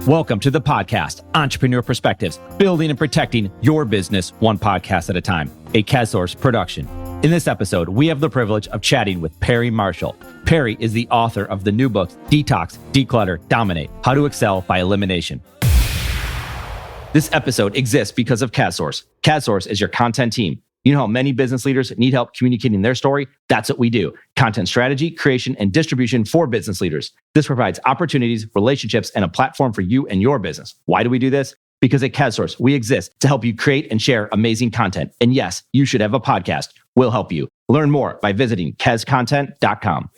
Welcome to the podcast, Entrepreneur Perspectives, building and protecting your business one podcast at a time, a CASSource production. In this episode, we have the privilege of chatting with Perry Marshall. Perry is the author of the new books, Detox, Declutter, Dominate, How to Excel by Elimination. This episode exists because of CASSource. CASSource is your content team. You know how many business leaders need help communicating their story? That's what we do. Content strategy, creation, and distribution for business leaders. This provides opportunities, relationships, and a platform for you and your business. Why do we do this? Because at CASSource, we exist to help you create and share amazing content. And yes, you should have a podcast. We'll help you. Learn more by visiting CAScontent.com.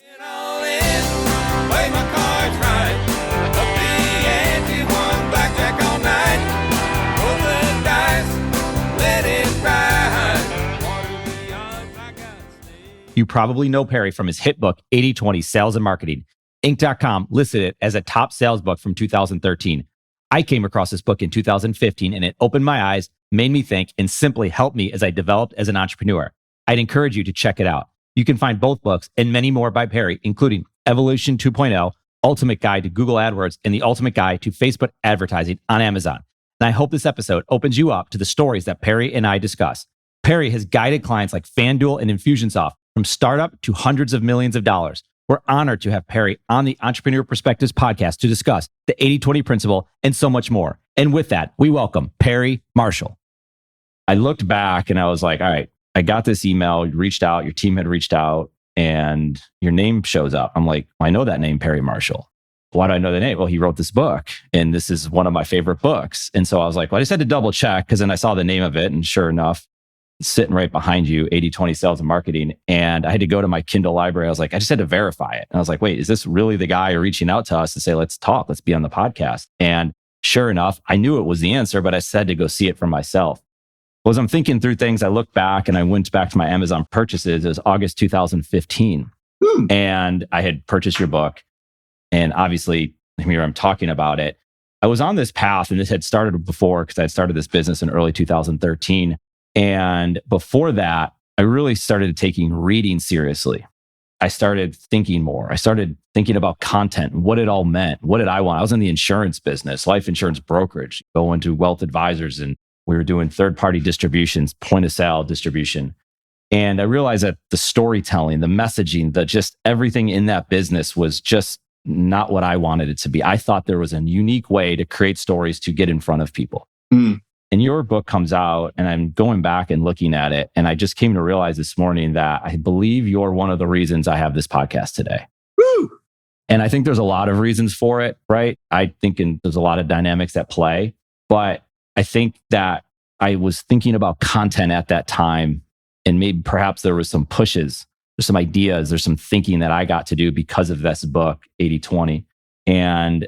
You probably know Perry from his hit book, 80/20 Sales and Marketing. Inc.com listed it as a top sales book from 2013. I came across this book in 2015 and it opened my eyes, made me think, and simply helped me as I developed as an entrepreneur. I'd encourage you to check it out. You can find both books and many more by Perry, including Evolution 2.0, Ultimate Guide to Google AdWords, and the Ultimate Guide to Facebook Advertising on Amazon. And I hope this episode opens you up to the stories that Perry and I discuss. Perry has guided clients like FanDuel and Infusionsoft from startup to hundreds of millions of dollars. We're honored to have Perry on the Entrepreneur Perspectives podcast to discuss the 80/20 principle and so much more. And with that, we welcome Perry Marshall. I looked back and I was like, all right, I got this email, you reached out, your team had reached out, and your name shows up. I'm like, I know that name, Perry Marshall. Why do I know the name? Well, he wrote this book and this is one of my favorite books. And so I was like, well, I just had to double check because then I saw the name of it and sure enough, sitting right behind you, 80/20 Sales and Marketing. And I had to go to my Kindle library. I was like, I just had to verify it. And I was like, wait, is this really the guy reaching out to us to say, let's talk, let's be on the podcast? And sure enough, I knew it was the answer, but I said to go see it for myself. Well, as I'm thinking through things, I looked back and I went back to my Amazon purchases. It was August 2015. And I had purchased your book. And obviously, here I'm talking about it. I was on this path and this had started before because I had started this business in early 2013. And before that, I really started taking reading seriously. I started thinking more. I started thinking about content and what it all meant. What did I want? I was in the insurance business, life insurance brokerage, going to wealth advisors, and we were doing third-party distributions, point of sale distribution. And I realized that the storytelling, the messaging, just everything in that business was just not what I wanted it to be. I thought there was a unique way to create stories to get in front of people. And your book comes out and I'm going back and looking at it. And I just came to realize this morning that I believe you're one of the reasons I have this podcast today. Woo! And I think there's a lot of reasons for it, right? I think there's a lot of dynamics at play, but I think that I was thinking about content at that time and maybe perhaps there was some pushes, there's some ideas, there's some thinking that I got to do because of this book, 80/20. And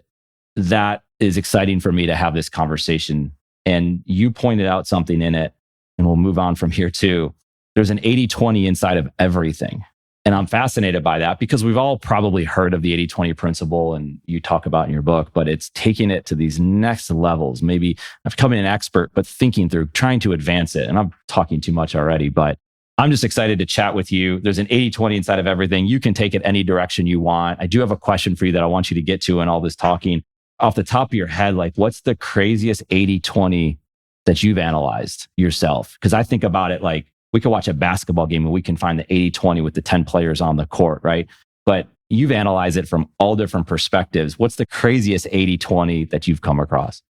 that is exciting for me to have this conversation. And you pointed out something in it, and we'll move on from here too. There's an 80/20 inside of everything. And I'm fascinated by that because we've all probably heard of the 80/20 principle and you talk about in your book, but it's taking it to these next levels, maybe not becoming an expert, but thinking through, trying to advance it. And I'm talking too much already, but I'm just excited to chat with you. There's an 80/20 inside of everything. You can take it any direction you want. I do have a question for you that I want you to get to in all this talking. Off the top of your head, like what's the craziest 80/20 that you've analyzed yourself? Because I think about it like we could watch a basketball game and we can find the 80/20 with the 10 players on the court, right? But you've analyzed it from all different perspectives. What's the craziest 80/20 that you've come across?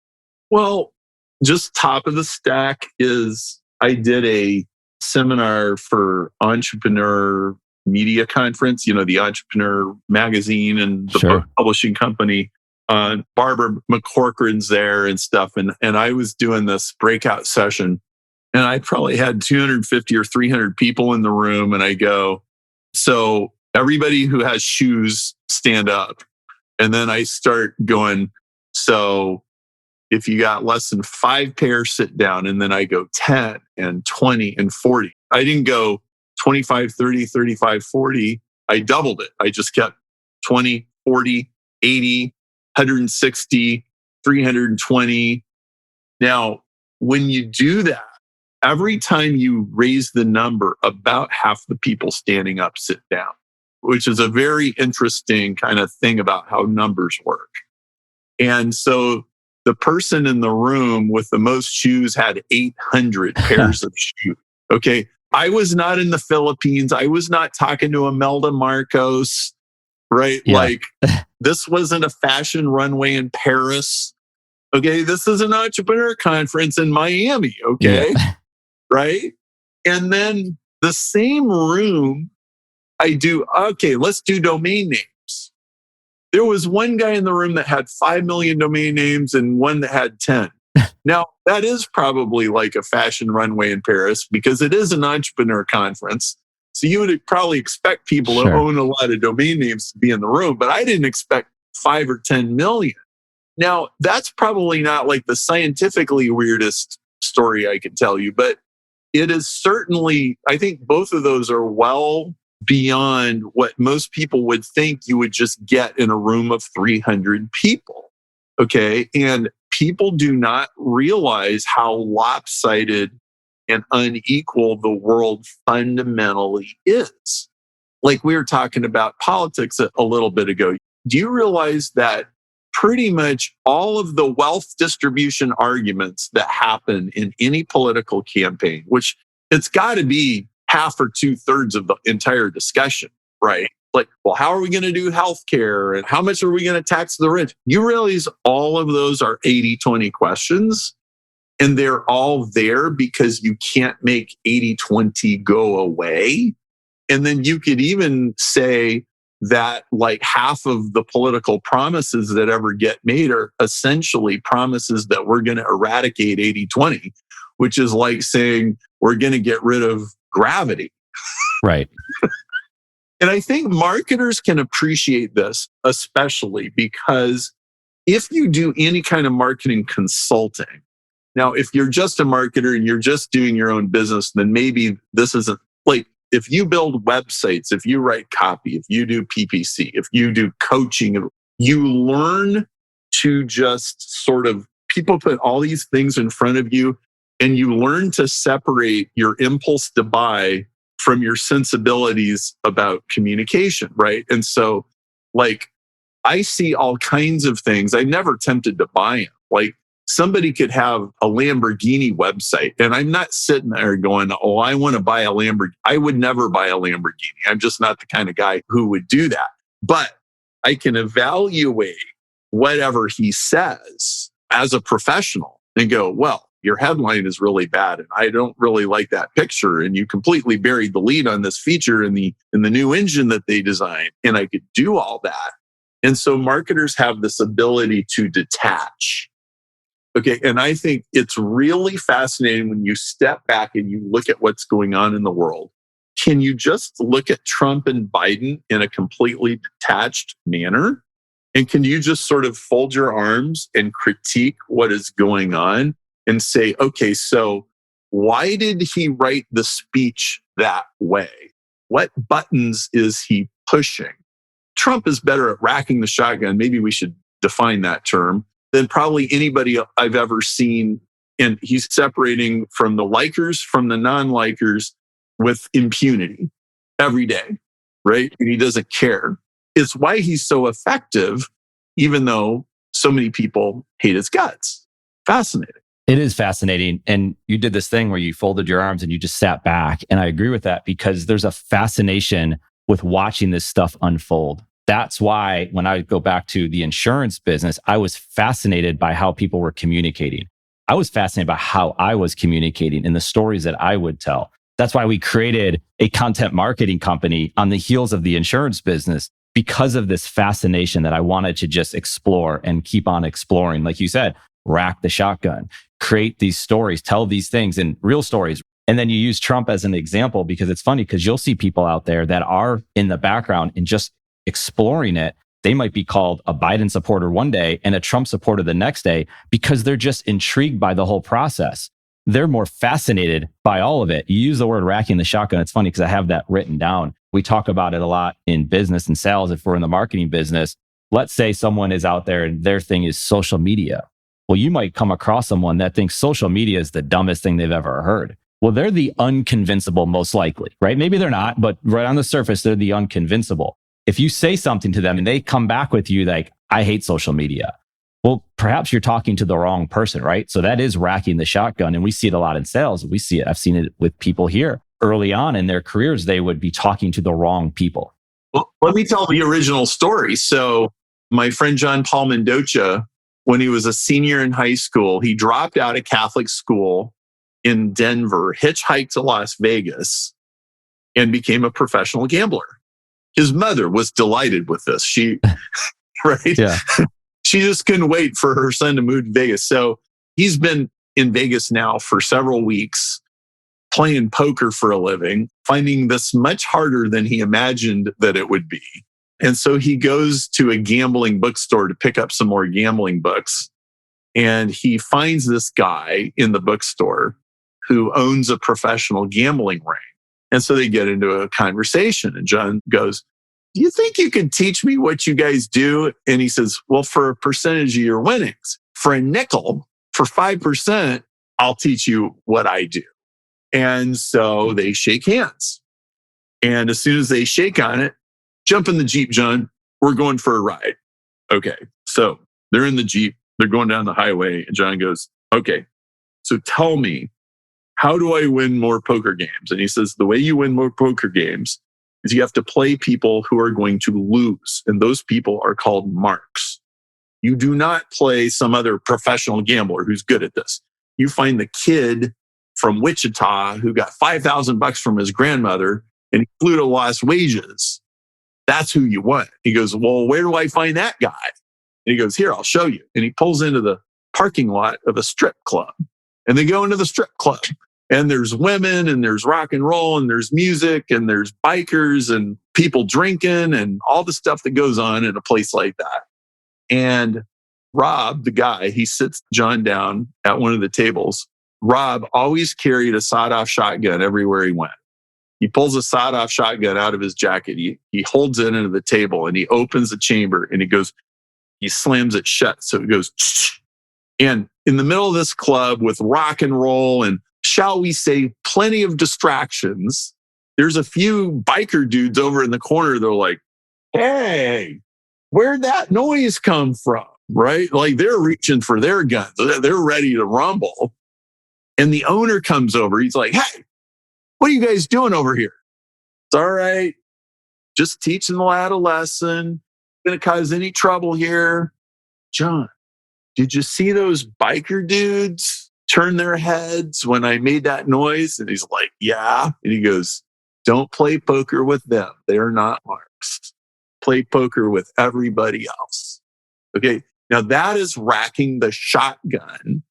Well, just top of the stack is I did a seminar for Entrepreneur Media Conference, the Entrepreneur magazine and the book publishing company. Barbara McCorcoran's there and stuff. And I was doing this breakout session and I probably had 250 or 300 people in the room. And I go, so everybody who has shoes, stand up. And then I start going, so if you got less than 5 pairs, sit down. And then I go 10 and 20 and 40. I didn't go 25, 30, 35, 40. I doubled it. I just kept 20, 40, 80, 160, 320. Now, when you do that, every time you raise the number, about half the people standing up sit down, which is a very interesting kind of thing about how numbers work. And so the person in the room with the most shoes had 800 pairs of shoes. Okay. I was not in the Philippines. I was not talking to Imelda Marcos, right? Yeah. Like this wasn't a fashion runway in Paris. Okay. This is an entrepreneur conference in Miami. Okay. Yeah. Right. And then the same room, let's do domain names. There was one guy in the room that had 5 million domain names and one that had 10. Now, that is probably like a fashion runway in Paris because it is an entrepreneur conference. So you would probably expect people Sure. who own a lot of domain names to be in the room, but I didn't expect 5 or 10 million. Now, that's probably not like the scientifically weirdest story I can tell you, but it is certainly, I think both of those are well beyond what most people would think you would just get in a room of 300 people. Okay. And people do not realize how lopsided and unequal the world fundamentally is. Like we were talking about politics a little bit ago. Do you realize that pretty much all of the wealth distribution arguments that happen in any political campaign, which it's got to be half or 2/3 of the entire discussion, right? Like, well, how are we going to do healthcare and how much are we going to tax the rich? You realize all of those are 80-20 questions, and they're all there because you can't make 80-20 go away. And then you could even say that like half of the political promises that ever get made are essentially promises that we're going to eradicate 80-20, which is like saying we're going to get rid of gravity. Right. And I think marketers can appreciate this, especially because if you do any kind of marketing consulting, now, if you're just a marketer and you're just doing your own business, then maybe this isn't like if you build websites, if you write copy, if you do PPC, if you do coaching, you learn to just sort of, people put all these things in front of you and you learn to separate your impulse to buy from your sensibilities about communication, right? And so, like, I see all kinds of things. I never tempted to buy them. Like, somebody could have a Lamborghini website, and I'm not sitting there going, oh, I want to buy a Lamborghini. I would never buy a Lamborghini. I'm just not the kind of guy who would do that. But I can evaluate whatever he says as a professional and go, well, your headline is really bad and I don't really like that picture. And you completely buried the lead on this feature in the new engine that they designed. And I could do all that. And so marketers have this ability to detach. Okay. And I think it's really fascinating when you step back and you look at what's going on in the world. Can you just look at Trump and Biden in a completely detached manner? And can you just sort of fold your arms and critique what is going on and say, okay, so why did he write the speech that way? What buttons is he pushing? Trump is better at racking the shotgun. Maybe we should define that term than probably anybody I've ever seen. And he's separating from the likers from the non-likers with impunity every day, right? And he doesn't care. It's why he's so effective, even though so many people hate his guts. Fascinating. It is fascinating. And you did this thing where you folded your arms and you just sat back. And I agree with that because there's a fascination with watching this stuff unfold. That's why when I go back to the insurance business, I was fascinated by how people were communicating. I was fascinated by how I was communicating and the stories that I would tell. That's why we created a content marketing company on the heels of the insurance business because of this fascination that I wanted to just explore and keep on exploring. Like you said, rack the shotgun, create these stories, tell these things and real stories. And then you use Trump as an example because it's funny because you'll see people out there that are in the background and just exploring it. They might be called a Biden supporter one day and a Trump supporter the next day because they're just intrigued by the whole process. They're more fascinated by all of it. You use the word racking the shotgun. It's funny because I have that written down. We talk about it a lot in business and sales. If we're in the marketing business, let's say someone is out there and their thing is social media. Well, you might come across someone that thinks social media is the dumbest thing they've ever heard. Well, they're the unconvincible, most likely, right? Maybe they're not, but right on the surface, they're the unconvincible. If you say something to them and they come back with you like, I hate social media, Well, perhaps you're talking to the wrong person, right? So that is racking the shotgun. And we see it a lot in sales. We see it. I've seen it with people here early on in their careers. They would be talking to the wrong people. Well, let me tell the original story. So my friend John Paul Mendoza, when he was a senior in high school, he dropped out of Catholic school in Denver, hitchhiked to Las Vegas, and became a professional gambler. His mother was delighted with this. She, right? Yeah. She just couldn't wait for her son to move to Vegas. So he's been in Vegas now for several weeks, playing poker for a living, finding this much harder than he imagined that it would be. And so he goes to a gambling bookstore to pick up some more gambling books. And he finds this guy in the bookstore who owns a professional gambling ring. And so they get into a conversation. And John goes, "Do you think you could teach me what you guys do?" And he says, "Well, for a percentage of your winnings, for a nickel, for 5%, I'll teach you what I do." And so they shake hands. And as soon as they shake on it, "Jump in the Jeep, John. We're going for a ride." Okay. So they're in the Jeep. They're going down the highway. And John goes, "Okay, so tell me, how do I win more poker games?" And he says, "The way you win more poker games is you have to play people who are going to lose. And those people are called marks. You do not play some other professional gambler who's good at this. You find the kid from Wichita who got $5,000 from his grandmother and he flew to Las Vegas. That's who you want." He goes, "Well, where do I find that guy?" And he goes, "Here, I'll show you." And he pulls into the parking lot of a strip club. And they go into the strip club. And there's women and there's rock and roll and there's music and there's bikers and people drinking and all the stuff that goes on in a place like that. And Rob, the guy, he sits John down at one of the tables. Rob always carried a sawed-off shotgun everywhere he went. He pulls a sawed-off shotgun out of his jacket. He holds it into the table and he opens the chamber and he slams it shut. So it goes, and in the middle of this club with rock and roll and, shall we say, plenty of distractions, there's a few biker dudes over in the corner. They're like, "Hey, where'd that noise come from?" Right? Like they're reaching for their guns. They're ready to rumble. And the owner comes over. He's like, "Hey, what are you guys doing over here?" "It's all right. Just teaching the lad a lesson. Going to cause any trouble here." "John, did you see those biker dudes turn their heads when I made that noise?" And he's like, "Yeah." And he goes, "Don't play poker with them. They're not marks. Play poker with everybody else." Okay. Now that is racking the shotgun.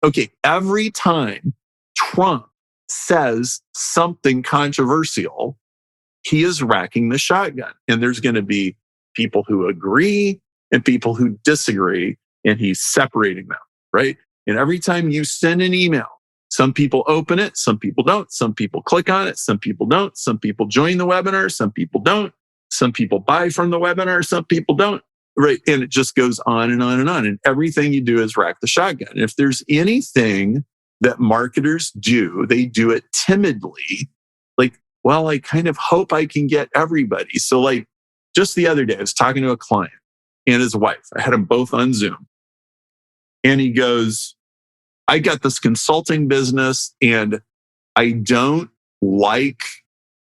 Okay. Every time Trump says something controversial, he is racking the shotgun. And there's going to be people who agree and people who disagree. And he's separating them, right? And every time you send an email, some people open it, some people don't, some people click on it, some people don't, some people join the webinar, some people don't, some people buy from the webinar, some people don't, right? And it just goes on and on and on. And everything you do is rack the shotgun. And if there's anything that marketers do, they do it timidly. Like, well, I kind of hope I can get everybody. So like just the other day, I was talking to a client and his wife. I had them both on Zoom. And he goes, "I got this consulting business and I don't like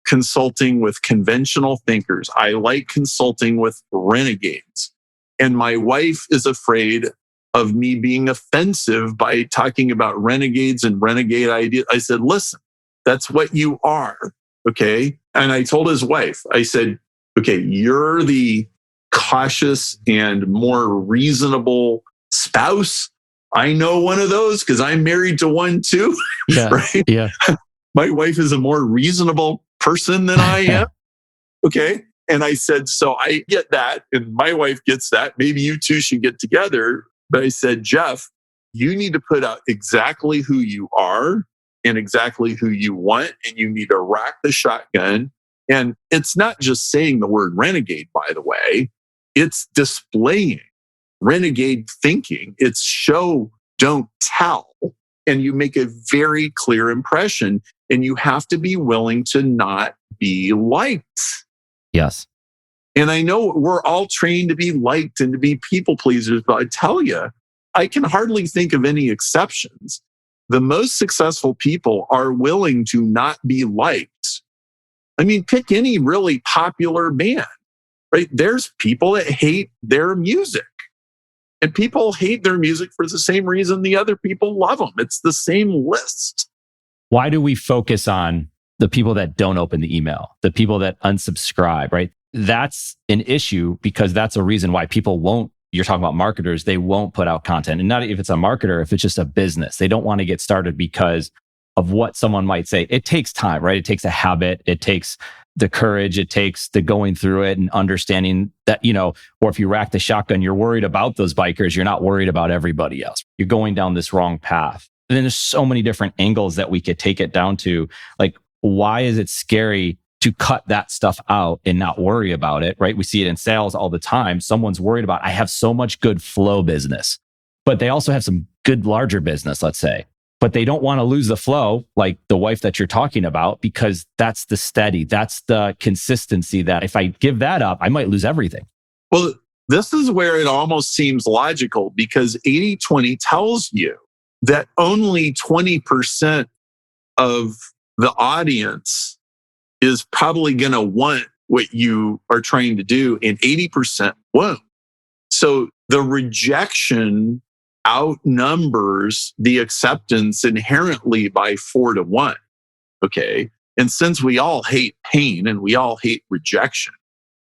consulting with conventional thinkers. I like consulting with renegades. And my wife is afraid of me being offensive by talking about renegades and renegade ideas." I said, "Listen, that's what you are." Okay. And I told his wife, I said, "Okay, you're the cautious and more reasonable spouse. I know one of those because I'm married to one too." Yeah. Right? Yeah. My wife is a more reasonable person than I am. Okay. And I said, "So I get that. And my wife gets that. Maybe you two should get together." But I said, "Jeff, you need to put out exactly who you are and exactly who you want. And you need to rack the shotgun." And it's not just saying the word renegade, by the way, it's displaying renegade thinking. It's show, don't tell. And you make a very clear impression. And you have to be willing to not be liked. Yes. And I know we're all trained to be liked and to be people pleasers, but I tell you, I can hardly think of any exceptions. The most successful people are willing to not be liked. I mean, pick any really popular band, right? There's people that hate their music. And people hate their music for the same reason the other people love them. It's the same list. Why do we focus on the people that don't open the email, the people that unsubscribe, right? That's an issue because that's a reason why people won't, you're talking about marketers, they won't put out content. And not if it's a marketer, if it's just a business, they don't want to get started because of what someone might say. It takes time, right? It takes a habit. It takes the courage. It takes the going through it and understanding that, or if you rack the shotgun, you're worried about those bikers. You're not worried about everybody else. You're going down this wrong path. And then there's so many different angles that we could take it down to. Like, why is it scary to cut that stuff out and not worry about it, right? We see it in sales all the time. Someone's worried about, I have so much good flow business, but they also have some good larger business, let's say. But they don't want to lose the flow, like the wife that you're talking about, because that's the steady, that's the consistency that if I give that up, I might lose everything. Well, this is where it almost seems logical because 80-20 tells you that only 20% of the audience is probably going to want what you are trying to do, and 80% won't. So the rejection outnumbers the acceptance inherently by 4-1. Okay. And since we all hate pain and we all hate rejection,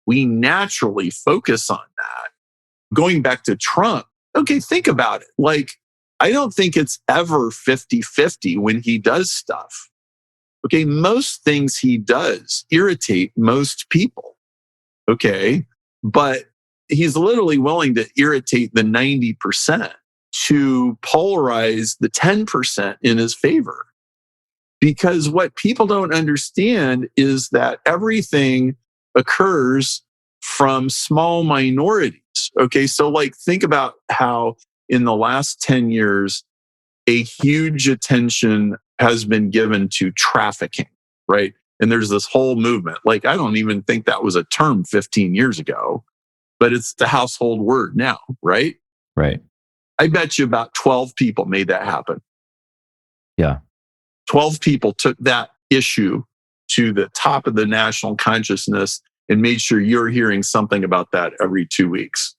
we naturally focus on that. Going back to Trump, okay, think about it. Like, I don't think it's ever 50-50 when he does stuff. Okay, most things he does irritate most people. Okay, but he's literally willing to irritate the 90% to polarize the 10% in his favor. Because what people don't understand is that everything occurs from small minorities. Okay, so like think about how in the last 10 years, a huge attention has been given to trafficking, right? And there's this whole movement. Like, I don't even think that was a term 15 years ago, but it's the household word now, right? Right. I bet you about 12 people made that happen. Yeah. 12 people took that issue to the top of the national consciousness and made sure you're hearing something about that every 2 weeks.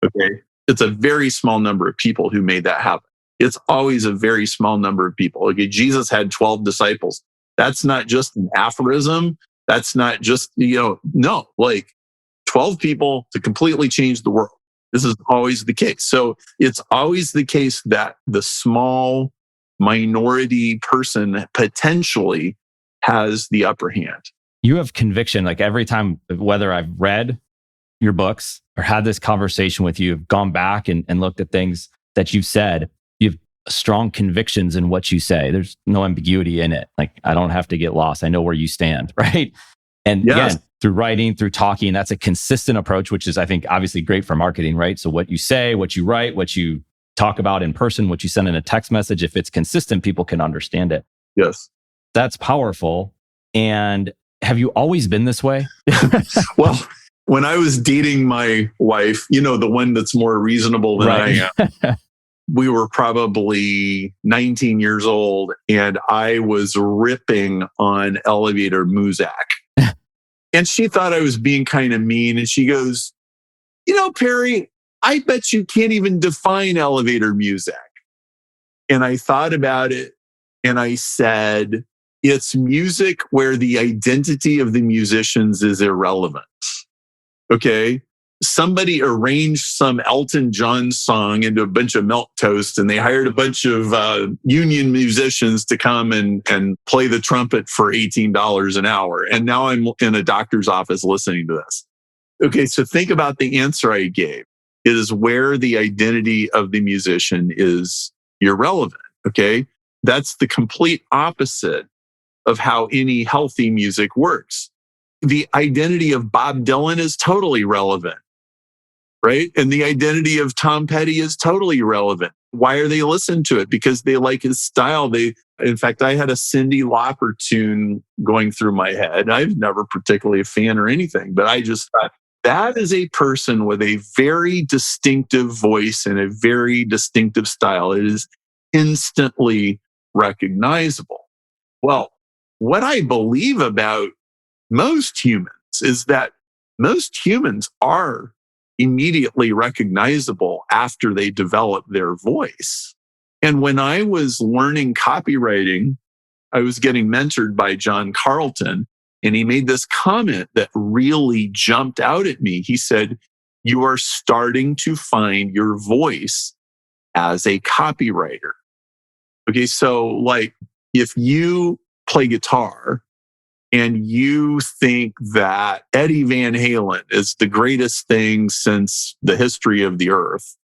Okay. It's a very small number of people who made that happen. It's always a very small number of people. Okay. Jesus had 12 disciples. That's not just an aphorism. That's not just, no, like 12 people to completely change the world. This is always the case. So it's always the case that the small minority person potentially has the upper hand. You have conviction, like every time, whether I've read your books or had this conversation with you, gone back and looked at things that you've said, you have strong convictions in what you say. There's no ambiguity in it. Like, I don't have to get lost. I know where you stand, right? And yes. Again, through writing, through talking, that's a consistent approach, which is, I think, obviously great for marketing, right? So what you say, what you write, what you talk about in person, what you send in a text message, if it's consistent, people can understand it. Yes. That's powerful. And have you always been this way? Well, when I was dating my wife, the one that's more reasonable than I am, we were probably 19 years old and I was ripping on elevator Muzak. And she thought I was being kind of mean. And she goes, Perry, I bet you can't even define elevator music. And I thought about it and I said, it's music where the identity of the musicians is irrelevant. Okay. Somebody arranged some Elton John song into a bunch of milquetoast and they hired a bunch of union musicians to come and play the trumpet for $18 an hour. And now I'm in a doctor's office listening to this. Okay, so think about the answer I gave. It is where the identity of the musician is irrelevant. Okay, that's the complete opposite of how any healthy music works. The identity of Bob Dylan is totally relevant. Right? And the identity of Tom Petty is totally irrelevant. Why are they listening to it? Because they like his style. In fact, I had a Cyndi Lauper tune going through my head. I was never particularly a fan or anything, but I just thought that is a person with a very distinctive voice and a very distinctive style. It is instantly recognizable. Well, what I believe about most humans is that most humans are immediately recognizable after they develop their voice. And when I was learning copywriting, I was getting mentored by John Carlton, and he made this comment that really jumped out at me. He said, "You are starting to find your voice as a copywriter." Okay, so like if you play guitar and you think that Eddie Van Halen is the greatest thing since the history of the earth,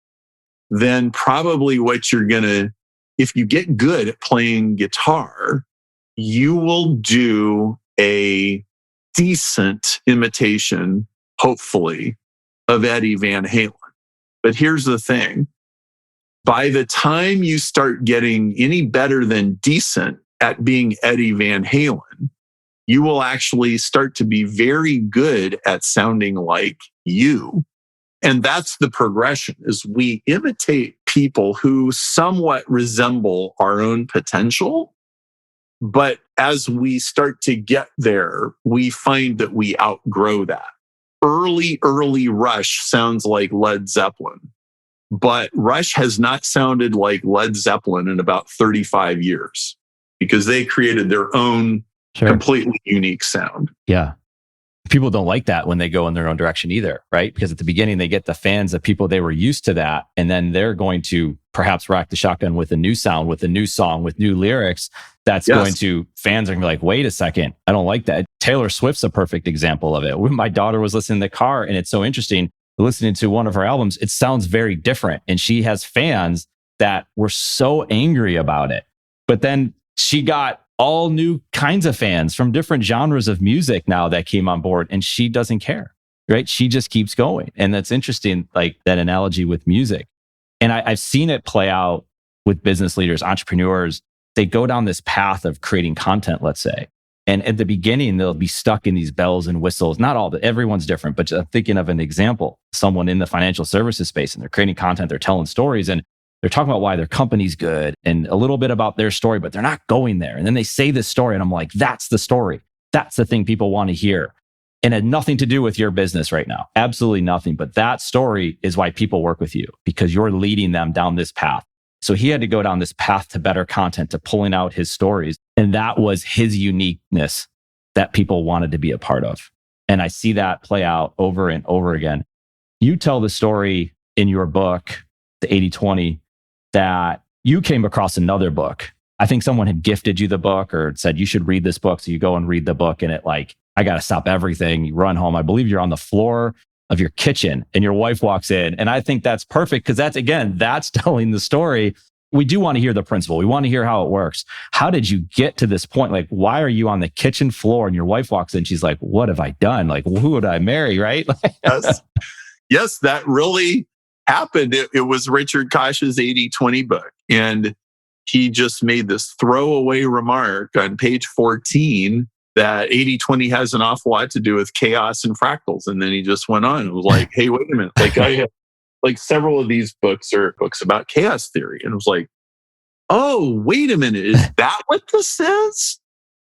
then probably what you're gonna, if you get good at playing guitar, you will do a decent imitation, hopefully, of Eddie Van Halen. But here's the thing. By the time you start getting any better than decent at being Eddie Van Halen, you will actually start to be very good at sounding like you. And that's the progression, is we imitate people who somewhat resemble our own potential. But as we start to get there, we find that we outgrow that. Early Rush sounds like Led Zeppelin, but Rush has not sounded like Led Zeppelin in about 35 years because they created their own completely unique sound. Yeah. People don't like that when they go in their own direction either, right? Because at the beginning, they get the fans of people they were used to that. And then they're going to perhaps rock the shotgun with a new sound, with a new song, with new lyrics. That's going to, fans are going to be like, wait a second, I don't like that. Taylor Swift's a perfect example of it. When my daughter was listening in the car, and it's so interesting, listening to one of her albums, it sounds very different. And she has fans that were so angry about it. But then she got all new kinds of fans from different genres of music now that came on board, and she doesn't care, right? She just keeps going. And that's interesting, like that analogy with music. And I've seen it play out with business leaders, entrepreneurs. They go down this path of creating content, let's say. And at the beginning, they'll be stuck in these bells and whistles. Not all, everyone's different, but I'm thinking of an example, someone in the financial services space, and they're creating content, they're telling stories, and they're talking about why their company's good and a little bit about their story, but they're not going there. And then they say this story, and I'm like, that's the story. That's the thing people want to hear. And it had nothing to do with your business right now. Absolutely nothing. But that story is why people work with you, because you're leading them down this path. So he had to go down this path to better content, to pulling out his stories. And that was his uniqueness that people wanted to be a part of. And I see that play out over and over again. You tell the story in your book, the 80/20, that you came across another book. I think someone had gifted you the book or said, you should read this book. So you go and read the book, and it like, I got to stop everything. You run home. I believe you're on the floor of your kitchen and your wife walks in. And I think that's perfect because that's telling the story. We do want to hear the principle. We want to hear how it works. How did you get to this point? Like, why are you on the kitchen floor and your wife walks in? She's like, what have I done? Like, who would I marry? Right? Yes, that really happened. It was Richard Koch's 80/20 book. And he just made this throwaway remark on page 14 that 80/20 has an awful lot to do with chaos and fractals. And then he just went on and was like, hey, wait a minute. Like I have, like several of these books are books about chaos theory. And it was like, oh, wait a minute. Is that what this is?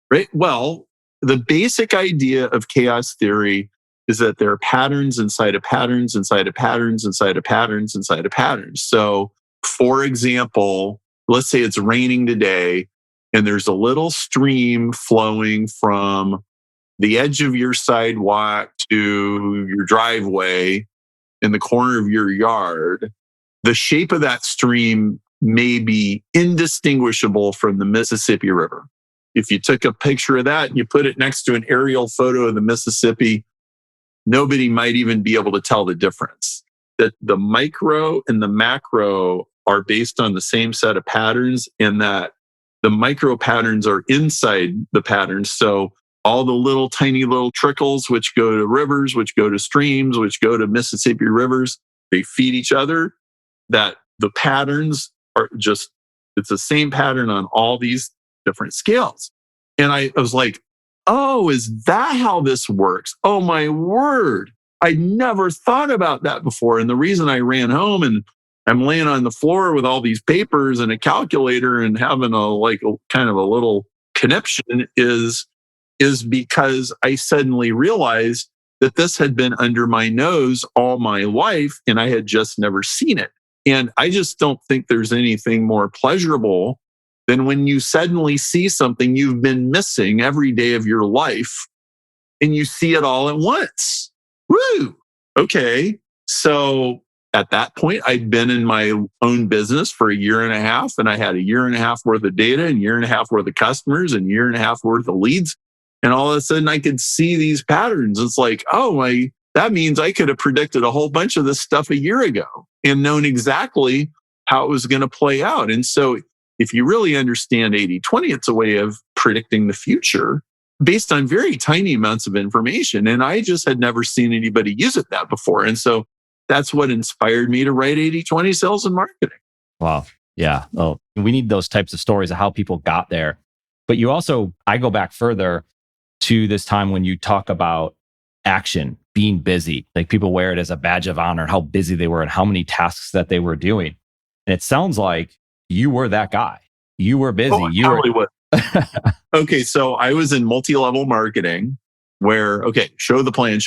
Right? Well, the basic idea of chaos theory is that there are patterns inside of patterns, inside of patterns, inside of patterns, inside of patterns. So, for example, let's say it's raining today and there's a little stream flowing from the edge of your sidewalk to your driveway in the corner of your yard. The shape of that stream may be indistinguishable from the Mississippi River. If you took a picture of that and you put it next to an aerial photo of the Mississippi, nobody might even be able to tell the difference. That the micro and the macro are based on the same set of patterns, and that the micro patterns are inside the patterns. So all the little tiny little trickles, which go to rivers, which go to streams, which go to Mississippi rivers, they feed each other. That the patterns are just, it's the same pattern on all these different scales. And I was like, oh, is that how this works? Oh, my word. I never thought about that before. And the reason I ran home and I'm laying on the floor with all these papers and a calculator and having a kind of a little conniption is because I suddenly realized that this had been under my nose all my life and I had just never seen it. And I just don't think there's anything more pleasurable than when you suddenly see something you've been missing every day of your life and you see it all at once. Woo! Okay. So at that point, I'd been in my own business for a year and a half, and I had a year and a half worth of data and a year and a half worth of customers and a year and a half worth of leads. And all of a sudden I could see these patterns. It's like, that means I could have predicted a whole bunch of this stuff a year ago and known exactly how it was going to play out. And so if you really understand 80/20, it's a way of predicting the future based on very tiny amounts of information. And I just had never seen anybody use it that before. And so that's what inspired me to write 80/20 Sales and Marketing. Wow. Yeah. Oh, we need those types of stories of how people got there. But I go back further to this time when you talk about action, being busy. Like people wear it as a badge of honor, how busy they were and how many tasks that they were doing. And it sounds like you were that guy. You were busy. Okay, so I was in multi-level marketing where, show the plan,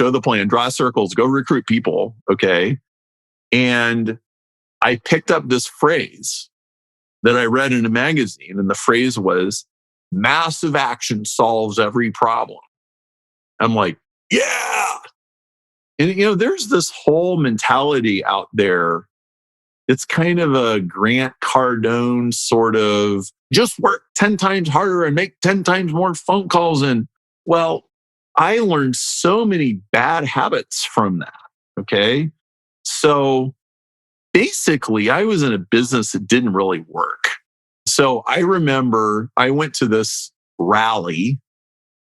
draw circles, go recruit people. Okay. And I picked up this phrase that I read in a magazine, and the phrase was, massive action solves every problem. I'm like, yeah. And, there's this whole mentality out there. It's kind of a Grant Cardone sort of just work 10 times harder and make 10 times more phone calls. And I learned so many bad habits from that. Okay. So basically, I was in a business that didn't really work. So I remember I went to this rally,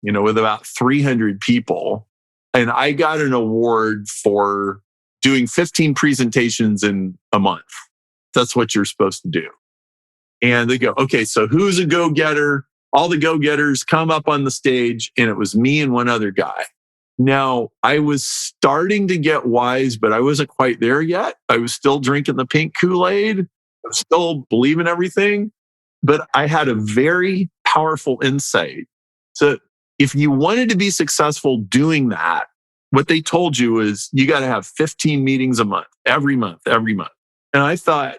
with about 300 people, and I got an award for doing 15 presentations in a month. That's what you're supposed to do. And they go, okay, so who's a go-getter? All the go-getters come up on the stage, and it was me and one other guy. Now, I was starting to get wise, but I wasn't quite there yet. I was still drinking the pink Kool-Aid, still believing everything, but I had a very powerful insight. So if you wanted to be successful doing that, what they told you is you got to have 15 meetings a month, every month. And I thought,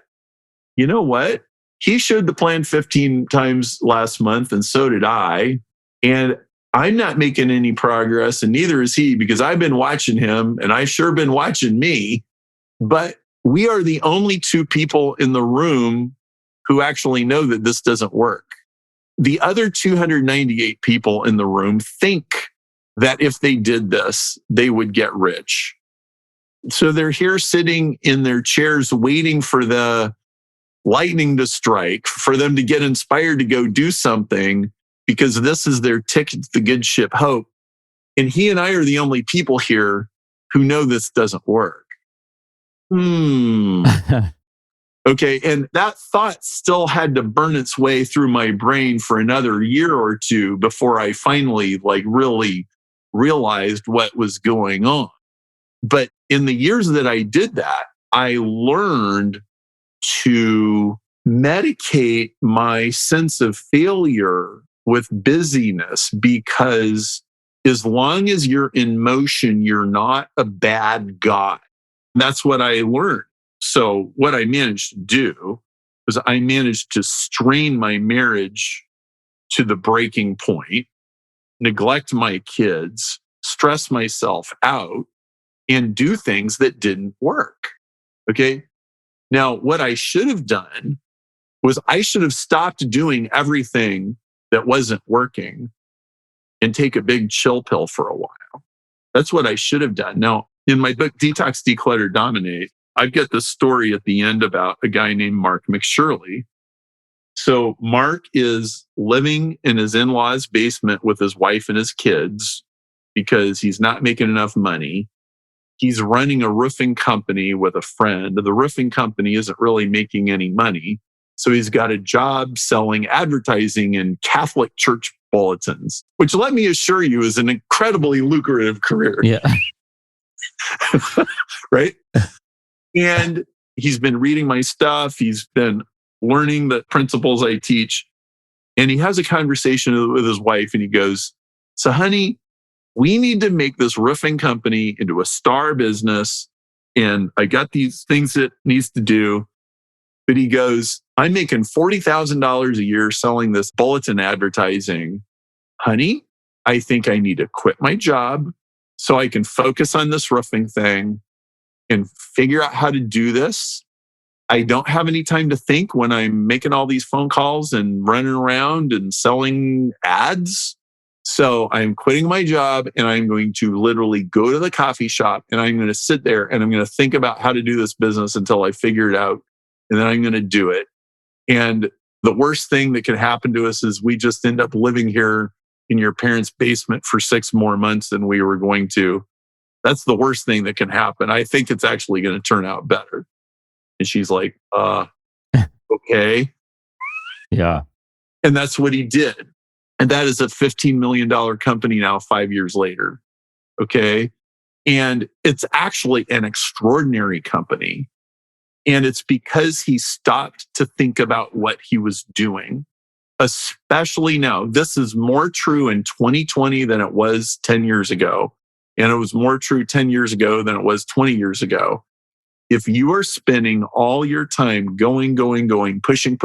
you know what? He showed the plan 15 times last month, and so did I. And I'm not making any progress, and neither is he, because I've been watching him, and I've sure been watching me. But we are the only two people in the room who actually know that this doesn't work. The other 298 people in the room think that if they did this, they would get rich. So they're here sitting in their chairs waiting for the lightning to strike, for them to get inspired to go do something, because this is their ticket to the good ship Hope. And he and I are the only people here who know this doesn't work. Okay. And that thought still had to burn its way through my brain for another year or two before I finally really realized what was going on. But in the years that I did that, I learned to medicate my sense of failure with busyness, because as long as you're in motion, you're not a bad guy. That's what I learned. So what I managed to do was I managed to strain my marriage to the breaking point, neglect my kids, stress myself out, and do things that didn't work. Okay. Now, what I should have done was I should have stopped doing everything that wasn't working and take a big chill pill for a while. That's what I should have done. Now, in my book, Detox, Declutter, Dominate, I've got this story at the end about a guy named Mark McShirley. So Mark is living in his in-laws' basement with his wife and his kids because he's not making enough money. He's running a roofing company with a friend. The roofing company isn't really making any money. So he's got a job selling advertising in Catholic church bulletins, which, let me assure you, is an incredibly lucrative career. Yeah. Right? And he's been reading my stuff. He's been learning the principles I teach. And he has a conversation with his wife and he goes, so honey, we need to make this roofing company into a star business. And I got these things it needs to do. But he goes, I'm making $40,000 a year selling this bulletin advertising. Honey, I think I need to quit my job so I can focus on this roofing thing and figure out how to do this. I don't have any time to think when I'm making all these phone calls and running around and selling ads. So I'm quitting my job and I'm going to literally go to the coffee shop and I'm going to sit there and I'm going to think about how to do this business until I figure it out. And then I'm going to do it. And the worst thing that could happen to us is we just end up living here in your parents' basement for 6 more months than we were going to. That's the worst thing that can happen. I think it's actually going to turn out better. And she's like, okay. Yeah. And that's what he did. And that is a $15 million company now 5 years later. Okay. And it's actually an extraordinary company. And it's because he stopped to think about what he was doing, especially now. This is more true in 2020 than it was 10 years ago. And it was more true 10 years ago than it was 20 years ago. If you are spending all your time going, pushing,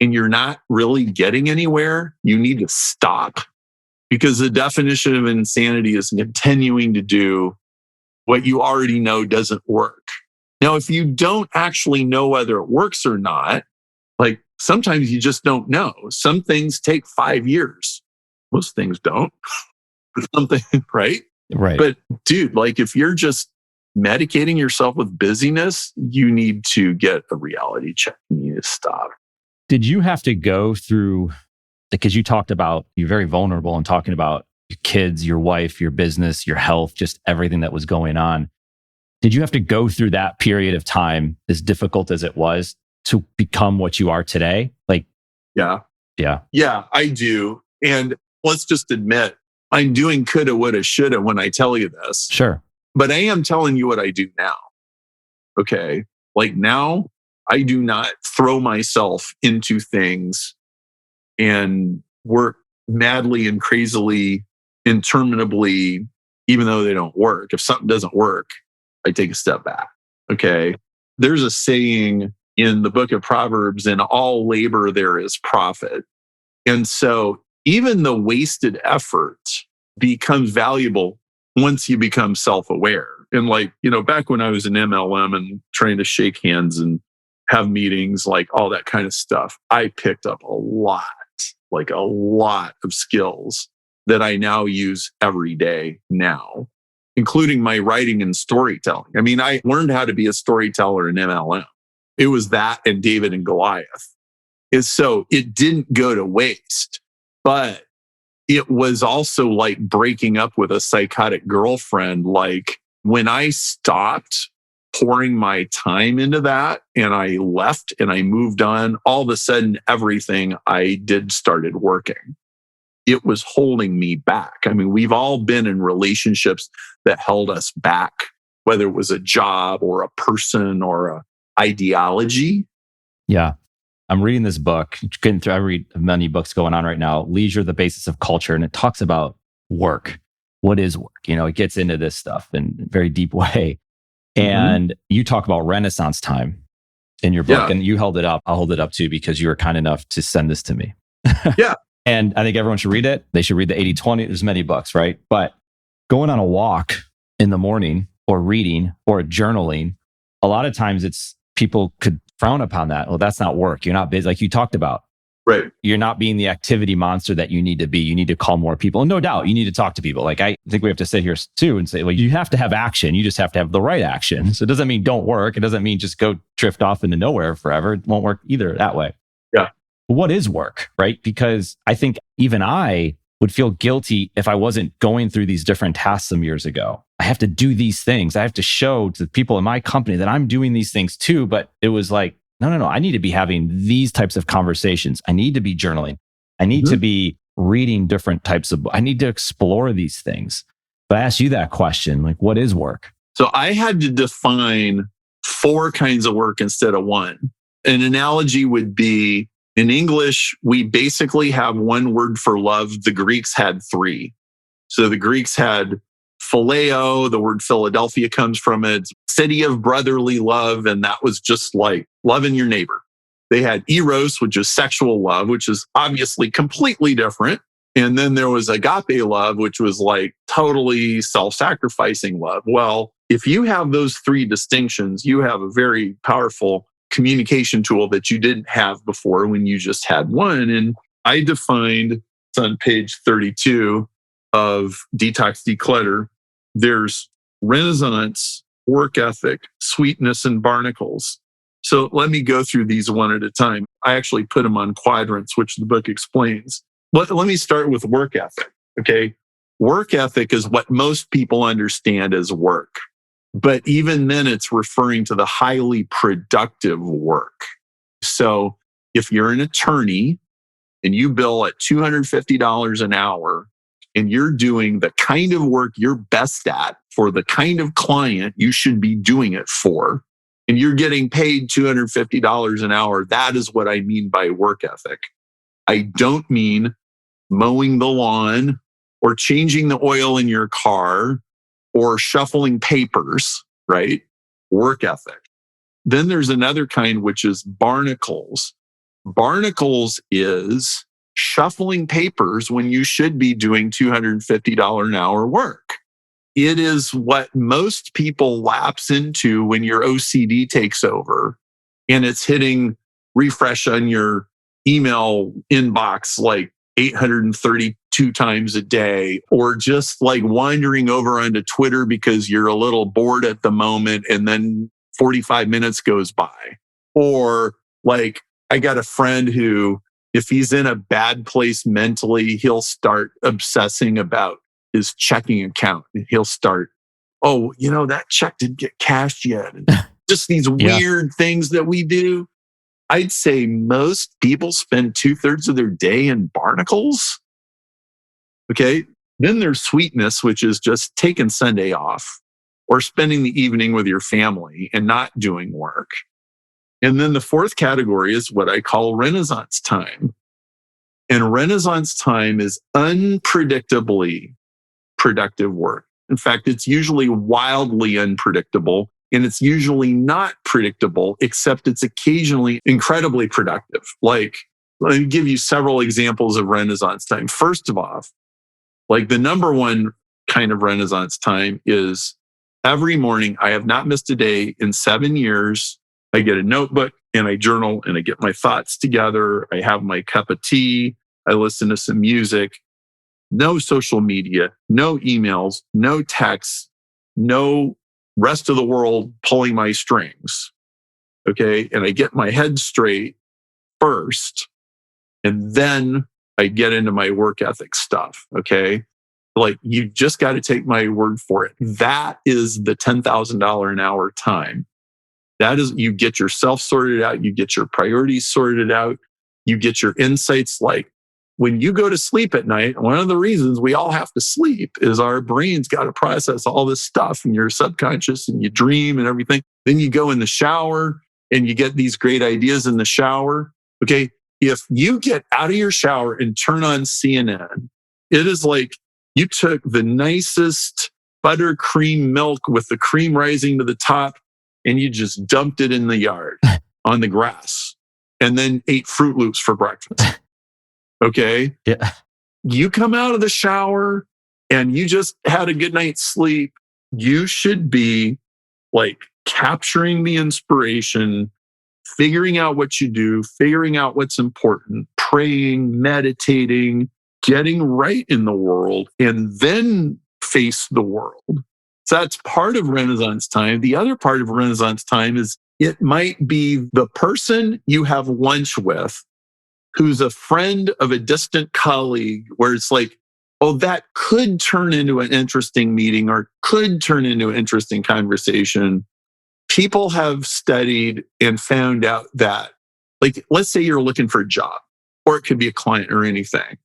and you're not really getting anywhere, you need to stop. Because the definition of insanity is continuing to do what you already know doesn't work. Now, if you don't actually know whether it works or not, like sometimes you just don't know. Some things take 5 years. Most things don't. Something, right? Right. But dude, like if you're just medicating yourself with busyness, you need to get a reality check. You need to stop. Did you have to go through, because you talked about, you're very vulnerable and talking about your kids, your wife, your business, your health, just everything that was going on. Did you have to go through that period of time, as difficult as it was, to become what you are today? Like, Yeah, I do. And let's just admit, I'm doing coulda, woulda, shoulda when I tell you this. Sure. But I am telling you what I do now. Okay. Like now, I do not throw myself into things and work madly and crazily, interminably, even though they don't work. If something doesn't work, I take a step back. Okay. There's a saying in the book of Proverbs, in all labor, there is profit. And so even the wasted effort becomes valuable once you become self-aware. And like, back when I was in MLM and trying to shake hands and have meetings, like all that kind of stuff, I picked up a lot of skills that I now use every day now, including my writing and storytelling. I mean, I learned how to be a storyteller in MLM. It was that and David and Goliath. And so it didn't go to waste, but it was also like breaking up with a psychotic girlfriend. Like when I stopped pouring my time into that and I left and I moved on, all of a sudden everything I did started working. It was holding me back. I mean, we've all been in relationships that held us back, whether it was a job or a person or a ideology. Yeah. I'm reading this book. I read many books going on right now. Leisure, the Basis of Culture. And it talks about work. What is work? It gets into this stuff in a very deep way. And you talk about Renaissance time in your book, and you held it up. I'll hold it up too, because you were kind enough to send this to me. Yeah. And I think everyone should read it. They should read the 80-20. There's many books, right? But going on a walk in the morning or reading or journaling, a lot of times people could frown upon that. Well, that's not work. You're not busy, like you talked about. Right. You're not being the activity monster that you need to be. You need to call more people. And no doubt, you need to talk to people. Like I think we have to sit here too and say, well, you have to have action. You just have to have the right action. So it doesn't mean don't work. It doesn't mean just go drift off into nowhere forever. It won't work either that way. Yeah. But what is work, right? Because I think even I would feel guilty if I wasn't going through these different tasks some years ago. I have to do these things. I have to show to the people in my company that I'm doing these things too. But it was like, no. I need to be having these types of conversations. I need to be journaling. I need to be reading different types of, I need to explore these things. But I asked you that question, like, what is work? So I had to define 4 kinds of work instead of one. An analogy would be, in English, we basically have one word for love. The Greeks had 3. So the Greeks had phileo, the word Philadelphia comes from it, city of brotherly love. And that was just like loving your neighbor. They had eros, which is sexual love, which is obviously completely different. And then there was agape love, which was like totally self-sacrificing love. Well, if you have those 3 distinctions, you have a very powerful communication tool that you didn't have before when you just had one. And I defined, it's on page 32 of Detox, Declutter, there's Renaissance, work ethic, sweetness, and barnacles. So let me go through these one at a time. I actually put them on quadrants, which the book explains. Let me start with work ethic. Okay. Work ethic is what most people understand as work. But even then, it's referring to the highly productive work. So if you're an attorney and you bill at $250 an hour and you're doing the kind of work you're best at for the kind of client you should be doing it for, and you're getting paid $250 an hour, that is what I mean by work ethic. I don't mean mowing the lawn or changing the oil in your car or shuffling papers, right? Work ethic. Then there's another kind, which is barnacles. Barnacles is shuffling papers when you should be doing $250 an hour work. It is what most people lapse into when your OCD takes over and it's hitting refresh on your email inbox like 832 times a day, or just like wandering over onto Twitter because you're a little bored at the moment and then 45 minutes goes by. Or like, I got a friend who, if he's in a bad place mentally, he'll start obsessing about his checking account. He'll start, oh, that check didn't get cashed yet. And just these weird things that we do. I'd say most people spend 2/3 of their day in barnacles. Okay. Then there's sweetness, which is just taking Sunday off or spending the evening with your family and not doing work. And then the 4th category is what I call Renaissance time. And Renaissance time is unpredictably productive work. In fact, it's usually wildly unpredictable. And it's usually not predictable, except it's occasionally incredibly productive. Like, let me give you several examples of Renaissance time. First of all, like the number one kind of Renaissance time is every morning. I have not missed a day in 7 years. I get a notebook and I journal and I get my thoughts together. I have my cup of tea. I listen to some music. No social media, no emails, no texts, no rest of the world pulling my strings. Okay. And I get my head straight first. And then I get into my work ethic stuff. Okay. Like, you just got to take my word for it. That is the $10,000 an hour time. That is, you get yourself sorted out. You get your priorities sorted out. You get your insights. Like, when you go to sleep at night, one of the reasons we all have to sleep is our brain's got to process all this stuff in your subconscious, and you dream and everything. Then you go in the shower and you get these great ideas in the shower. Okay. If you get out of your shower and turn on CNN, it is like you took the nicest buttercream milk with the cream rising to the top and you just dumped it in the yard on the grass and then ate Fruit Loops for breakfast. Okay. Yeah. You come out of the shower and you just had a good night's sleep. You should be like capturing the inspiration, figuring out what you do, figuring out what's important, praying, meditating, getting right in the world, and then face the world. So that's part of Renaissance time. The other part of Renaissance time is it might be the person you have lunch with who's a friend of a distant colleague, where it's like, oh, that could turn into an interesting meeting or could turn into an interesting conversation. People have studied and found out that, like, let's say you're looking for a job, or it could be a client or anything.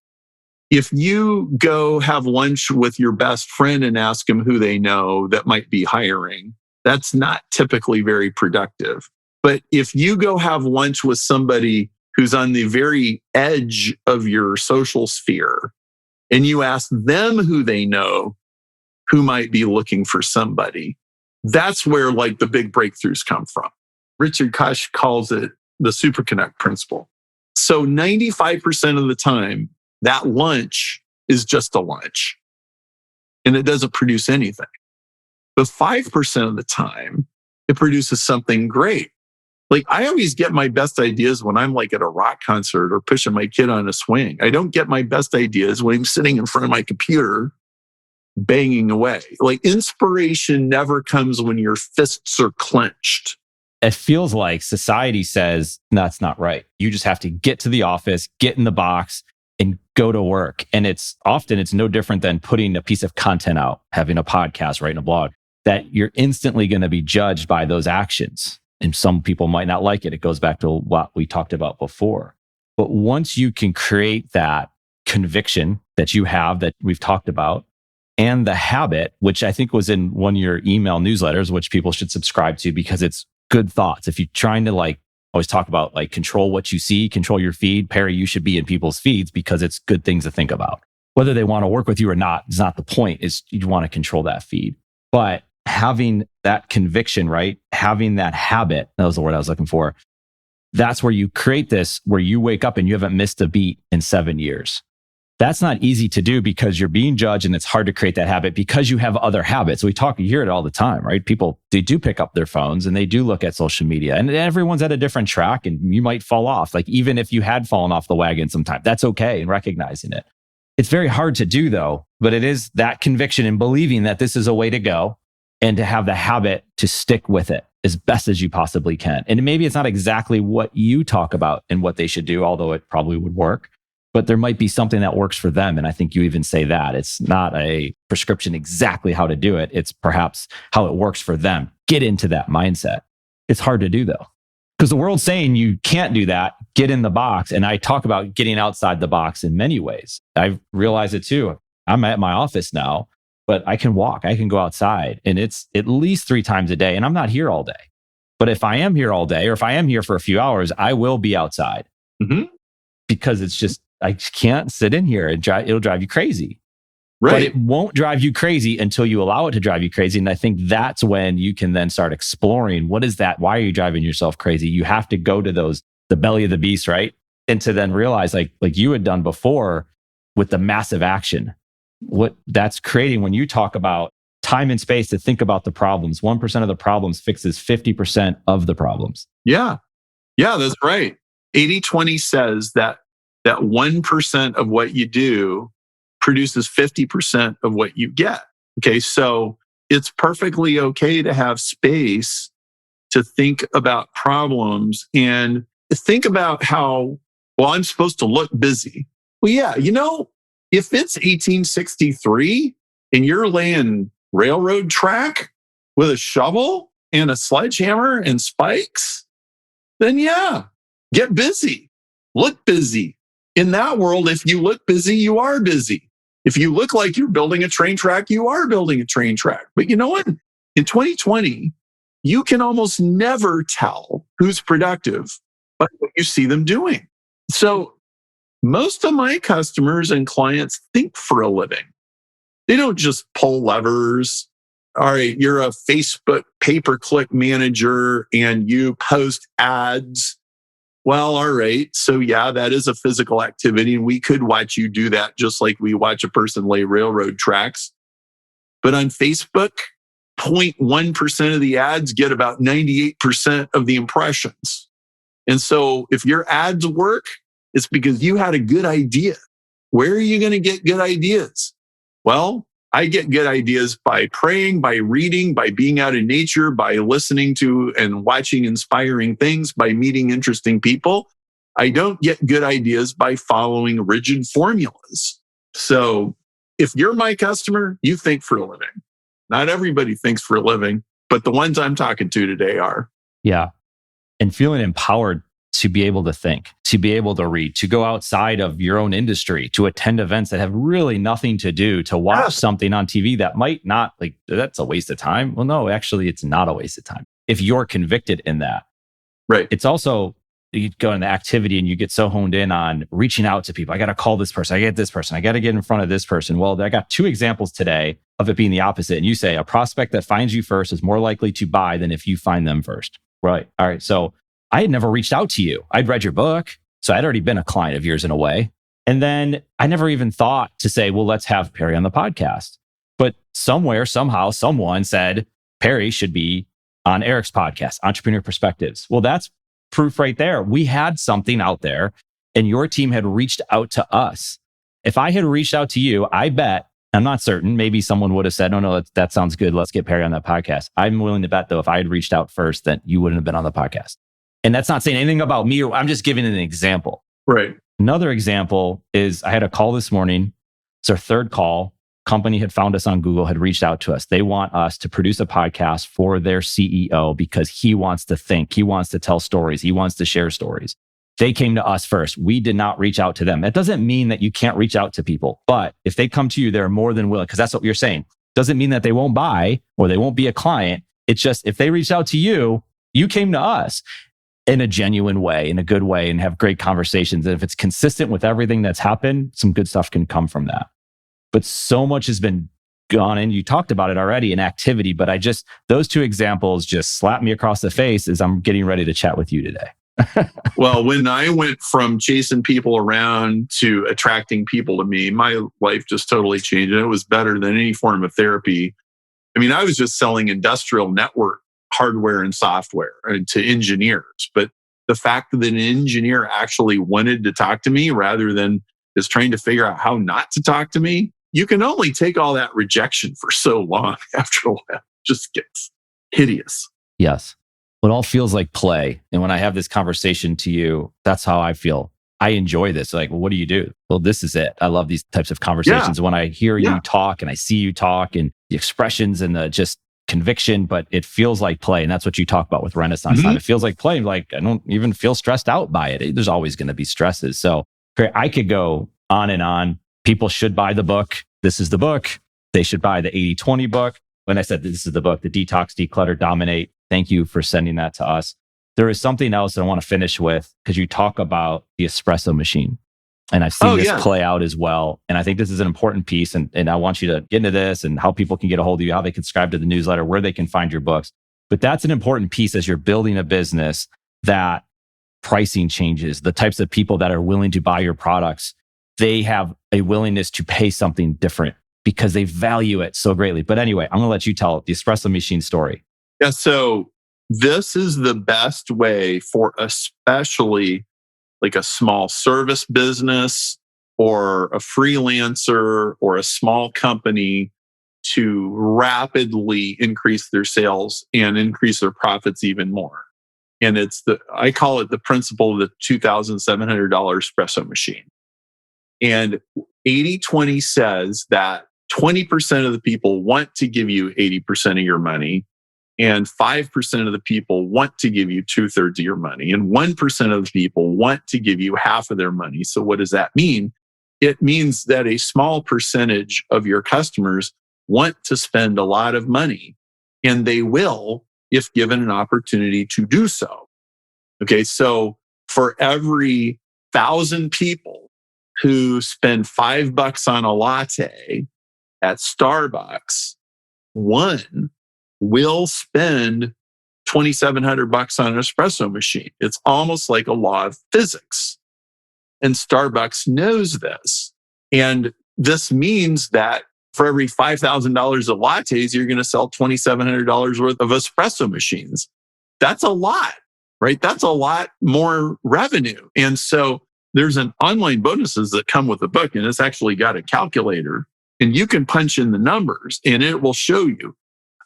If you go have lunch with your best friend and ask them who they know that might be hiring, that's not typically very productive. But if you go have lunch with somebody who's on the very edge of your social sphere and you ask them who they know who might be looking for somebody, that's where like the big breakthroughs come from. Richard Koch calls it the superconnect principle. So 95% of the time, that lunch is just a lunch and it doesn't produce anything. But 5% of the time, it produces something great. Like I always get my best ideas when I'm like at a rock concert or pushing my kid on a swing. I don't get my best ideas when I'm sitting in front of my computer banging away. Like inspiration never comes when your fists are clenched. It feels like society says that's not right. You just have to get to the office, get in the box, and go to work. And it's no different than putting a piece of content out, having a podcast, writing a blog, that you're instantly going to be judged by those actions. And some people might not like it. It goes back to what we talked about before. But once you can create that conviction that you have, that we've talked about, and the habit, which I think was in one of your email newsletters, which people should subscribe to because it's good thoughts. If you're trying to like always talk about like control what you see, control your feed, Perry, you should be in people's feeds because it's good things to think about. Whether they want to work with you or not is not the point. Is you want to control that feed. But having that conviction, right? Having that habit, that was the word I was looking for. That's where you create this, where you wake up and you haven't missed a beat in 7 years. That's not easy to do because you're being judged and it's hard to create that habit because you have other habits. You hear it all the time, right? People, they do pick up their phones and they do look at social media and everyone's at a different track and you might fall off. Like even if you had fallen off the wagon sometime, that's okay and recognizing it. It's very hard to do though, but it is that conviction and believing that this is a way to go and to have the habit to stick with it as best as you possibly can. And maybe it's not exactly what you talk about and what they should do, although it probably would work. But there might be something that works for them. And I think you even say that. It's not a prescription exactly how to do it. It's perhaps how it works for them. Get into that mindset. It's hard to do though. Because the world's saying you can't do that. Get in the box. And I talk about getting outside the box in many ways. I've realized it too. I'm at my office now, but I can walk. I can go outside. And it's at least 3 times a day. And I'm not here all day. But if I am here all day, or if I am here for a few hours, I will be outside. Mm-hmm. Because it's just, I can't sit in here. It'll drive you crazy. Right. But it won't drive you crazy until you allow it to drive you crazy. And I think that's when you can then start exploring, what is that? Why are you driving yourself crazy? You have to go to the belly of the beast, right? And to then realize like you had done before with the massive action, what that's creating when you talk about time and space to think about the problems. 1% of the problems fixes 50% of the problems. Yeah. Yeah, that's right. 80-20 says that 1% of what you do produces 50% of what you get. Okay, so it's perfectly okay to have space to think about problems and think about how, well, I'm supposed to look busy. Well, yeah, if it's 1863 and you're laying railroad track with a shovel and a sledgehammer and spikes, then yeah, get busy, look busy. In that world, if you look busy, you are busy. If you look like you're building a train track, you are building a train track. But you know what? In 2020, you can almost never tell who's productive by what you see them doing. So most of my customers and clients think for a living. They don't just pull levers. All right, you're a Facebook pay-per-click manager and you post ads. Well, all right. So yeah, that is a physical activity and we could watch you do that just like we watch a person lay railroad tracks. But on Facebook, 0.1% of the ads get about 98% of the impressions. And so if your ads work, it's because you had a good idea. Where are you going to get good ideas? Well, I get good ideas by praying, by reading, by being out in nature, by listening to and watching inspiring things, by meeting interesting people. I don't get good ideas by following rigid formulas. So if you're my customer, you think for a living. Not everybody thinks for a living, but the ones I'm talking to today are. Yeah. And feeling empowered to be able to think, to be able to read, to go outside of your own industry, to attend events that have really nothing to do, to watch something on TV that might not, like, that's a waste of time. Well, no, actually, it's not a waste of time if you're convicted in that. Right. It's also, you go into activity and you get so honed in on reaching out to people. I got to call this person. I get this person. I got to get in front of this person. Well, I got 2 examples today of it being the opposite. And you say a prospect that finds you first is more likely to buy than if you find them first. Right. All right. So I had never reached out to you. I'd read your book. So I'd already been a client of yours in a way. And then I never even thought to say, well, let's have Perry on the podcast. But somewhere, somehow, someone said Perry should be on Eric's podcast, Entrepreneur Perspectives. Well, that's proof right there. We had something out there and your team had reached out to us. If I had reached out to you, I bet, I'm not certain, maybe someone would have said, oh, no, that sounds good. Let's get Perry on that podcast. I'm willing to bet, though, if I had reached out first, that you wouldn't have been on the podcast. And that's not saying anything about me. I'm just giving an example. Right. Another example is I had a call this morning. It's our 3rd call. Company had found us on Google, had reached out to us. They want us to produce a podcast for their CEO because he wants to think, he wants to tell stories, he wants to share stories. They came to us first. We did not reach out to them. That doesn't mean that you can't reach out to people, but if they come to you, they're more than willing, because that's what you're saying. Doesn't mean that they won't buy or they won't be a client. It's just if they reach out to you, you came to us in a genuine way, in a good way, and have great conversations. And if it's consistent with everything that's happened, some good stuff can come from that. But so much has been gone in. You talked about it already in activity, but those 2 examples just slapped me across the face as I'm getting ready to chat with you today. Well, when I went from chasing people around to attracting people to me, my life just totally changed. And it was better than any form of therapy. I mean, I was just selling industrial network hardware and software to engineers. But the fact that an engineer actually wanted to talk to me rather than is trying to figure out how not to talk to me, you can only take all that rejection for so long. After a while, it just gets hideous. Yes. It all feels like play. And when I have this conversation to you, that's how I feel. I enjoy this. Like, well, what do you do? Well, this is it. I love these types of conversations. When I hear you talk and I see you talk and the expressions and the just conviction, but it feels like play. And that's what you talk about with Renaissance Time. It feels like play. Like, I don't even feel stressed out by it. There's always going to be stresses. So I could go on and on. People should buy the book. This is the book. They should buy the 80/20 book. When I said this is the book, the Detox, Declutter, Dominate. Thank you for sending that to us. There is something else that I want to finish with because you talk about the espresso machine. And I've seen this play out as well. And I think this is an important piece. And I want you to get into this and how people can get a hold of you, how they can subscribe to the newsletter, where they can find your books. But that's an important piece as you're building a business, that pricing changes, the types of people that are willing to buy your products, they have a willingness to pay something different because they value it so greatly. But anyway, I'm going to let you tell the espresso machine story. Yeah. So this is the best way for especially like a small service business or a freelancer or a small company to rapidly increase their sales and increase their profits even more. And I call it the principle of the $2,700 espresso machine. And 80/20 says that 20% of the people want to give you 80% of your money, and 5% of the people want to give you 2/3 of your money, and 1% of the people want to give you half of their money. So what does that mean? It means that a small percentage of your customers want to spend a lot of money, and they will if given an opportunity to do so. Okay, so for every 1,000 people who spend $5 on a latte at Starbucks, one will spend $2,700 on an espresso machine. It's almost like a law of physics. And Starbucks knows this. And this means that for every $5,000 of lattes, you're going to sell $2,700 worth of espresso machines. That's a lot, right? That's a lot more revenue. And so there's an online bonuses that come with the book, and it's actually got a calculator, and you can punch in the numbers and it will show you.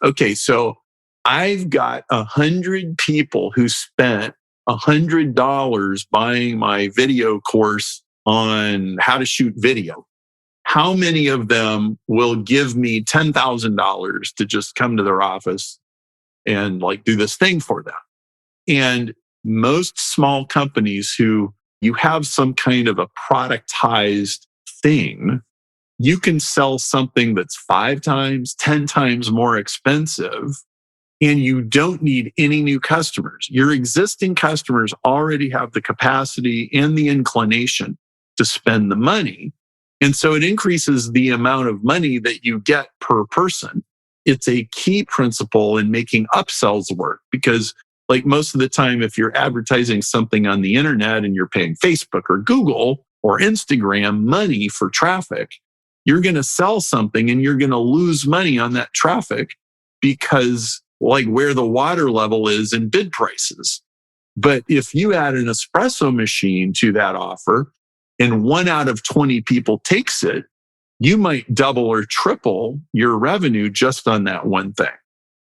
Okay, so I've got 100 people who spent $100 buying my video course on how to shoot video. How many of them will give me $10,000 to just come to their office and like do this thing for them? And most small companies who you have some kind of a productized thing, you can sell something that's 5 times, 10 times more expensive, and you don't need any new customers. Your existing customers already have the capacity and the inclination to spend the money. And so it increases the amount of money that you get per person. It's a key principle in making upsells work because, like, most of the time, if you're advertising something on the internet and you're paying Facebook or Google or Instagram money for traffic, you're going to sell something and you're going to lose money on that traffic because, like, where the water level is in bid prices. But if you add an espresso machine to that offer and 1 out of 20 people takes it, you might double or triple your revenue just on that one thing.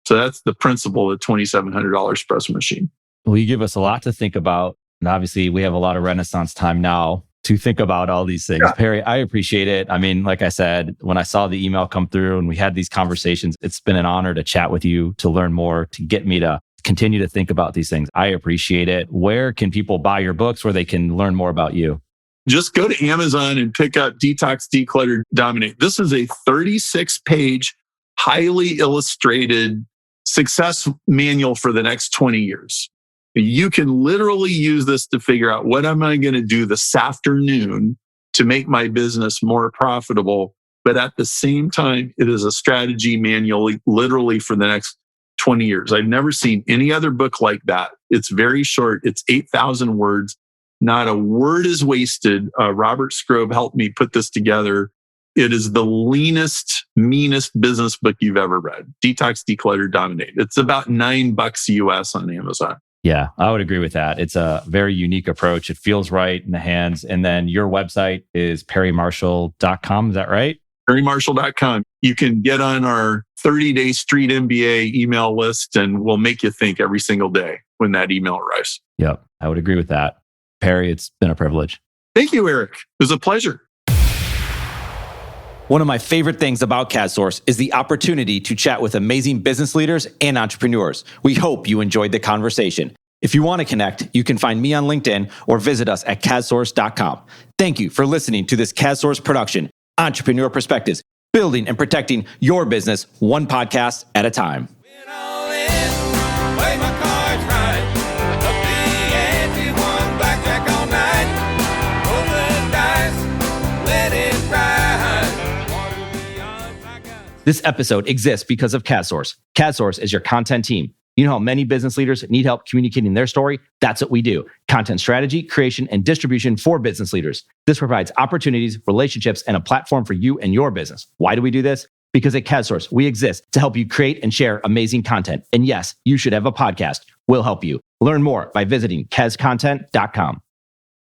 So that's the principle of the $2,700 espresso machine. Well, you give us a lot to think about. And obviously, we have a lot of Renaissance time now to think about all these things. Yeah. Perry, I appreciate it. I mean, like I said, when I saw the email come through and we had these conversations, it's been an honor to chat with you, to learn more, to get me to continue to think about these things. I appreciate it. Where can people buy your books where they can learn more about you? Just go to Amazon and pick up Detox, Declutter, Dominate. This is a 36-page, highly illustrated success manual for the next 20 years. You can literally use this to figure out what am I going to do this afternoon to make my business more profitable. But at the same time, it is a strategy manual literally for the next 20 years. I've never seen any other book like that. It's very short. It's 8,000 words. Not a word is wasted. Robert Scrobe helped me put this together. It is the leanest, meanest business book you've ever read. Detox, Declutter, Dominate. It's about $9 US on Amazon. Yeah, I would agree with that. It's a very unique approach. It feels right in the hands. And then your website is perrymarshall.com. Is that right? perrymarshall.com. You can get on our 30-day Street MBA email list and we'll make you think every single day when that email arrives. Yep, I would agree with that. Perry, it's been a privilege. Thank you, Eric. It was a pleasure. One of my favorite things about CADSource is the opportunity to chat with amazing business leaders and entrepreneurs. We hope you enjoyed the conversation. If you want to connect, you can find me on LinkedIn or visit us at cadsource.com. Thank you for listening to this CADSource production, Entrepreneur Perspectives, building and protecting your business one podcast at a time. This episode exists because of CADSource. CADSource is your content team. You know how many business leaders need help communicating their story? That's what we do. Content strategy, creation, and distribution for business leaders. This provides opportunities, relationships, and a platform for you and your business. Why do we do this? Because at CADSource, we exist to help you create and share amazing content. And yes, you should have a podcast. We'll help you. Learn more by visiting cadscontent.com.